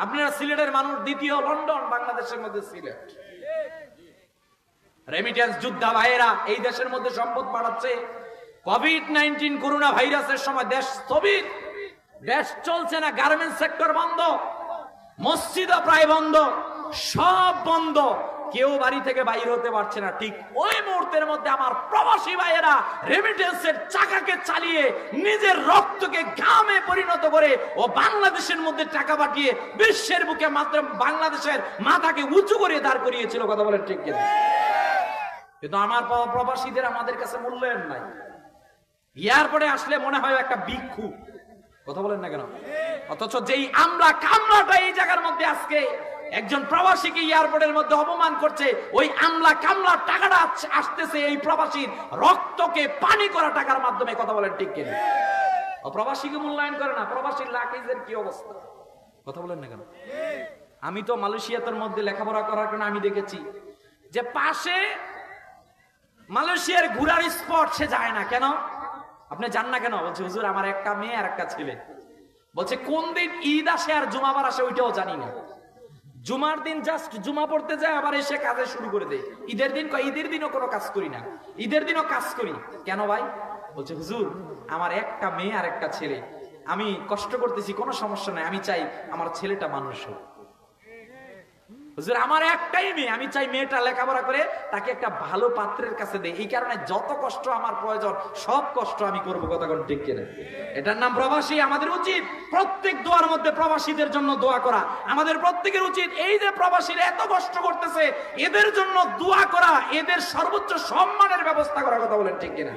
আপনারা সিলেটের মানুষ, দ্বিতীয় লন্ডন বাংলাদেশের মধ্যে সিলেট। রেমিটেন্স যোদ্ধা ভাইয়েরা এই দেশের মধ্যে সম্পদ বাড়াচ্ছে। কোভিড-19 করোনা ভাইরাসের সময় দেশ স্থবির, দেশ চলছে না, গার্মেন্টস সেক্টর বন্ধ, মসজিদও প্রায় বন্ধ, সব বন্ধ, কেউ বাড়ি থেকে বাইরে হতে পারছে না। ঠিক ওই মুহূর্তের মধ্যে আমার প্রবাসী ভাইয়েরা রেমিটেন্সের চাকাকে চালিয়ে নিজের রক্তকে ঘামে পরিণত করে ও বাংলাদেশের মধ্যে টাকা পাঠিয়ে বিশ্বের বুকে মাত্র বাংলাদেশের মাথাকে উঁচু করে দাঁড় করিয়েছিল। কথা বলেন ঠিক কিনা? কিন্তু আমার প্রবাসীদের আমাদের কাছে মূল্যায়ন নাই। এয়ারপোর্টে আসলে মনে হয় একটা ভিক্ষু। কথা বলেন না কেন? অথচ যেই আমলা কামলাটা এই জায়গার মধ্যে আজকে একজন প্রবাসীকে এয়ারপোর্টের মধ্যে অপমান করছে, ওই আমলা কামলার টাকাটা আসতেছে এই প্রবাসীর রক্তকে পানি করা টাকার মাধ্যমে। কথা বলেন ঠিক কিনা? প্রবাসীকে মূল্যায়ন করে না। প্রবাসীর লাকেজের কি অবস্থা? কথা বলেন না কেন? আমি তো মালয়েশিয়ার মধ্যে লেখাপড়া করার কারণে আমি দেখেছি যে পাশে মালয়েশিয়ার ঘোরার স্পট সে যায় না। কেন আপনি যান না কেন? বলছে হুজুর আমার একটা মেয়ে আর একটা ছেলে। বলছে কোন দিন ঈদ আসে আর জুমাবার আসে ওইটাও জানি না। জুমার দিন জাস্ট জুমা পড়তে যায়, আবার এসে কাজে শুরু করে দেয়। ঈদের দিন ঈদের দিনও কোনো কাজ করি না, ঈদের দিনও কাজ করি। কেন ভাই? বলছে হুজুর আমার একটা মেয়ে আর একটা ছেলে, আমি কষ্ট করতেছি, কোনো সমস্যা নাই, আমি চাই আমার ছেলেটা মানুষ হোক। হুজুর আমার একটাই মেয়ে, আমি চাই মেয়েটা লেখাপড়া করে তাকে একটা ভালো পাত্রের কাছে দেয়। এই কারণে যত কষ্ট আমার প্রয়োজন সব কষ্ট আমি করবো। কথা কোন ঠিক কিনা? এটার নাম প্রবাসী। আমাদের উচিত প্রত্যেক দোয়ার মধ্যে প্রবাসীদের জন্য দোয়া করা। আমাদের প্রত্যেকের উচিত এই যে প্রবাসীরা এত কষ্ট করতেছে এদের জন্য দোয়া করা, এদের সর্বোচ্চ সম্মানের ব্যবস্থা করা। কথা বলেন ঠিক কিনা?